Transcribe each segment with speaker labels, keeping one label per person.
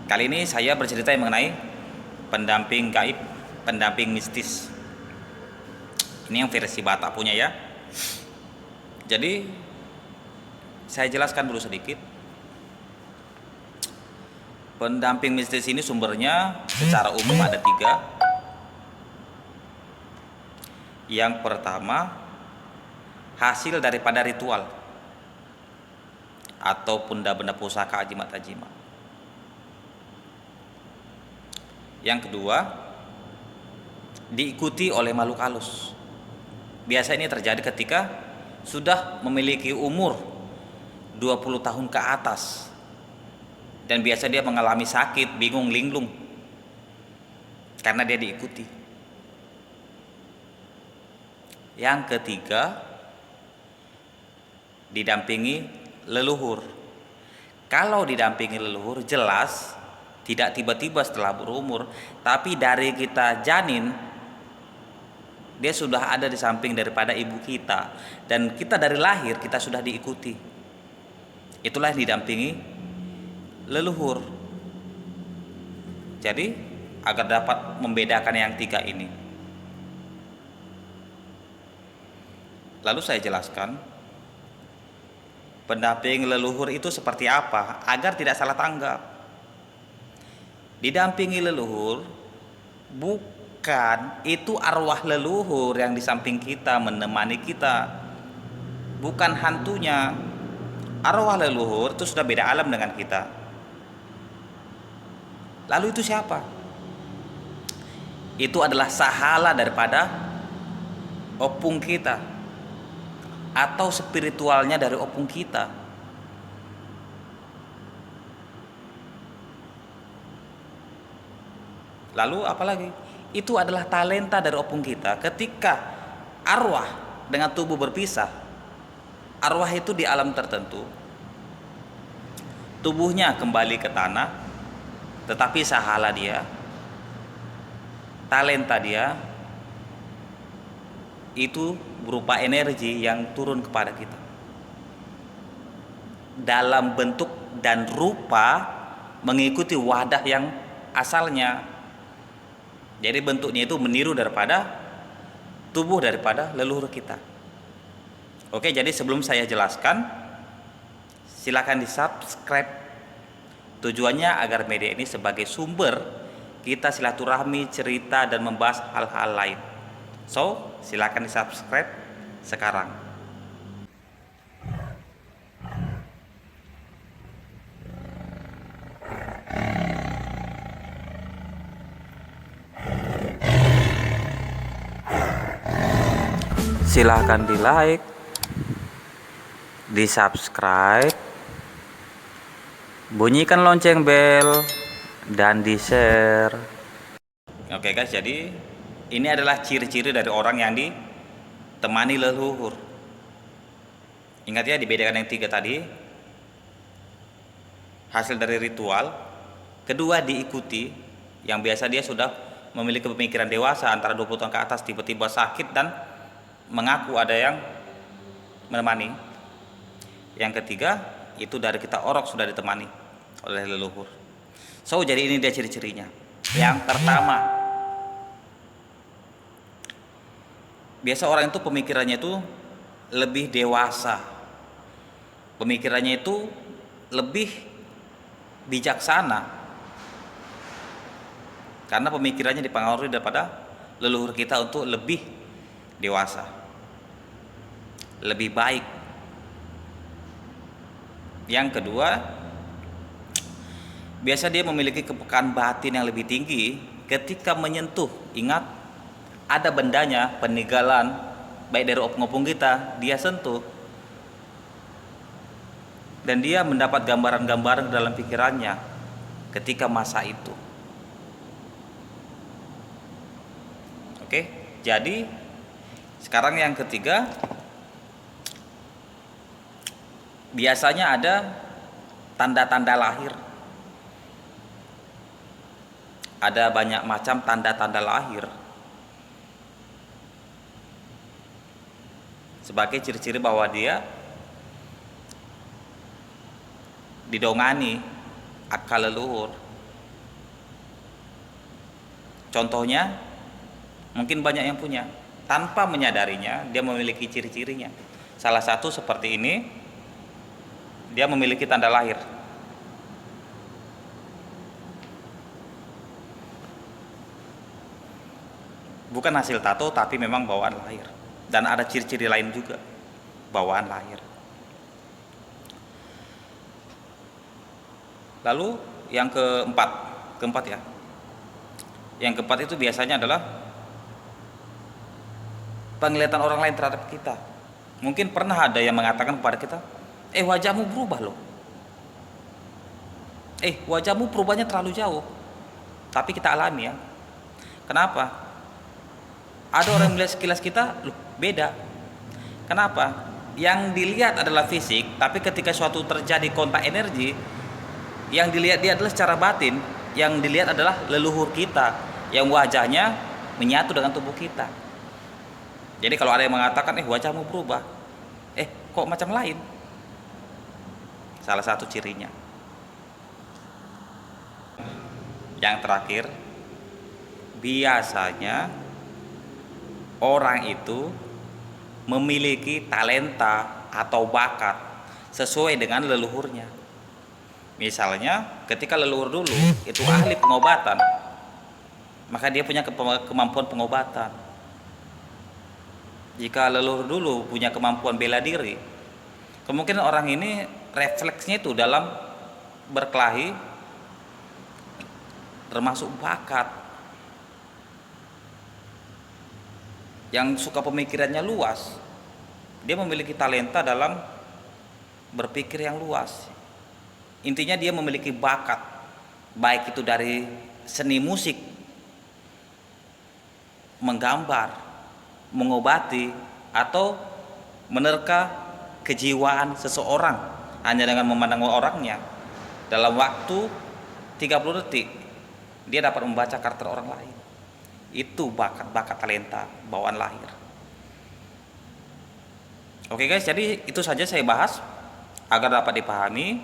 Speaker 1: Kali ini saya bercerita mengenai pendamping gaib, pendamping mistis. Ini yang versi Batak punya ya. Jadi saya jelaskan dulu sedikit. Pendamping mistis ini sumbernya secara umum ada 3. Yang pertama, hasil daripada ritual ataupun benda pusaka ajimat-ajimat. Yang kedua, diikuti oleh makhluk halus. Biasa ini terjadi ketika sudah memiliki umur 20 tahun ke atas, dan biasa dia mengalami sakit, bingung, linglung karena dia diikuti. Yang ketiga, didampingi leluhur. Kalau didampingi leluhur jelas tidak tiba-tiba setelah berumur, tapi dari kita janin dia sudah ada di samping daripada ibu kita, dan kita dari lahir kita sudah diikuti. Itulah yang didampingi leluhur. Jadi agar dapat membedakan yang 3 ini, lalu saya jelaskan pendamping leluhur itu seperti apa agar tidak salah tanggap. Didampingi leluhur bukan itu arwah leluhur yang di samping kita menemani kita, bukan hantunya. Arwah leluhur itu sudah beda alam dengan kita. Lalu itu siapa? Itu adalah sahala daripada opung kita atau spiritualnya dari opung kita. Lalu apalagi? Itu adalah talenta dari opung kita. Ketika arwah dengan tubuh berpisah, arwah itu di alam tertentu, tubuhnya kembali ke tanah, tetapi sahala dia, talenta dia itu berupa energi yang turun kepada kita dalam bentuk dan rupa mengikuti wadah yang asalnya. Jadi bentuknya itu meniru daripada tubuh daripada leluhur kita. Oke, jadi sebelum saya jelaskan, silakan di subscribe. Tujuannya agar media ini sebagai sumber kita silaturahmi, cerita, dan membahas hal-hal lain. So, silakan di subscribe sekarang. Silahkan di like, di subscribe, bunyikan lonceng bel, dan di share. Oke guys, jadi ini adalah ciri-ciri dari orang yang ditemani leluhur. Ingat ya, dibedakan yang 3 tadi. Hasil dari ritual. Kedua, diikuti, yang biasa dia sudah memiliki pemikiran dewasa antara 20 tahun ke atas, tiba-tiba sakit dan mengaku ada yang menemani. Yang ketiga, itu dari kita orok sudah ditemani oleh leluhur. So, jadi ini dia ciri-cirinya. Yang pertama, biasa orang itu pemikirannya itu lebih dewasa, pemikirannya itu lebih bijaksana, karena pemikirannya dipengaruhi daripada leluhur kita untuk lebih dewasa, lebih baik. Yang kedua, biasa dia memiliki kepekaan batin yang lebih tinggi ketika menyentuh. Ingat, ada bendanya, peninggalan baik dari opung-opung kita, dia sentuh, dan dia mendapat gambaran-gambaran dalam pikirannya ketika masa itu. Oke, jadi sekarang yang ketiga, biasanya ada tanda-tanda lahir. Ada banyak macam tanda-tanda lahir sebagai ciri-ciri bahwa dia didongani akal leluhur. Contohnya, mungkin banyak yang punya. Tanpa menyadarinya, dia memiliki ciri-cirinya. Salah satu seperti ini, dia memiliki tanda lahir. Bukan hasil tato, tapi memang bawaan lahir. Dan ada ciri-ciri lain juga, bawaan lahir. Lalu yang keempat ya. Yang keempat itu biasanya adalah penglihatan orang lain terhadap kita. Mungkin pernah ada yang mengatakan kepada kita, wajahmu berubah loh. Wajahmu perubahannya terlalu jauh. Tapi kita alami ya. Kenapa? Ada orang yang melihat sekilas kita, loh beda. Kenapa? Yang dilihat adalah fisik, tapi ketika suatu terjadi kontak energi, yang dilihat dia adalah secara batin. Yang dilihat adalah leluhur kita, yang wajahnya menyatu dengan tubuh kita. Jadi kalau ada yang mengatakan wajahmu berubah, kok macam lain? Salah satu cirinya. Yang terakhir, biasanya orang itu memiliki talenta atau bakat sesuai dengan leluhurnya. Misalnya ketika leluhur dulu itu ahli pengobatan, maka dia punya kemampuan pengobatan. Jika leluhur dulu punya kemampuan bela diri, kemungkinan orang ini refleksnya itu dalam berkelahi termasuk bakat. Yang suka pemikirannya luas, dia memiliki talenta dalam berpikir yang luas. Intinya dia memiliki bakat, baik itu dari seni musik, menggambar, mengobati, atau menerka kejiwaan seseorang hanya dengan memandang orangnya. Dalam waktu 30 detik dia dapat membaca karakter orang lain. Itu bakat talenta bawaan lahir. Oke guys, jadi itu saja saya bahas agar dapat dipahami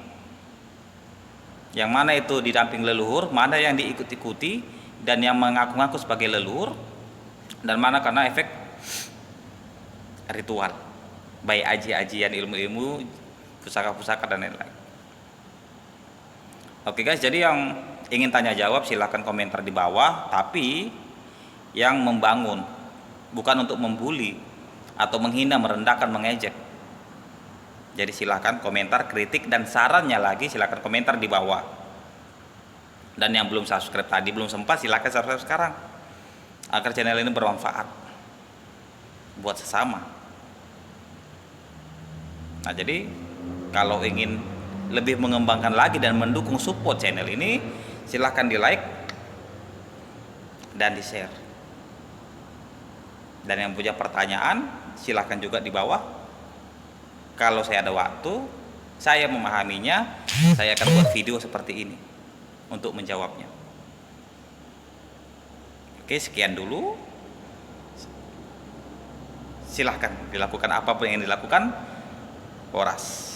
Speaker 1: yang mana itu didamping leluhur, mana yang diikut-ikuti dan yang mengaku-ngaku sebagai leluhur, dan mana karena efek ritual, baik aji-ajian ilmu-ilmu, pusaka-pusaka dan lain-lain. Oke guys, jadi yang ingin tanya jawab silahkan komentar di bawah, tapi yang membangun, bukan untuk membuli atau menghina, merendahkan, mengejek. Jadi silahkan komentar, kritik, dan sarannya lagi silahkan komentar di bawah. Dan yang belum subscribe tadi, belum sempat, silahkan subscribe sekarang agar channel ini bermanfaat buat sesama. Nah jadi kalau ingin lebih mengembangkan lagi dan mendukung support channel ini, silahkan di like dan di share. Dan yang punya pertanyaan silahkan juga di bawah. Kalau saya ada waktu, saya memahaminya, saya akan buat video seperti ini untuk menjawabnya. Oke, sekian dulu. Silahkan dilakukan apapun yang dilakukan. Horas.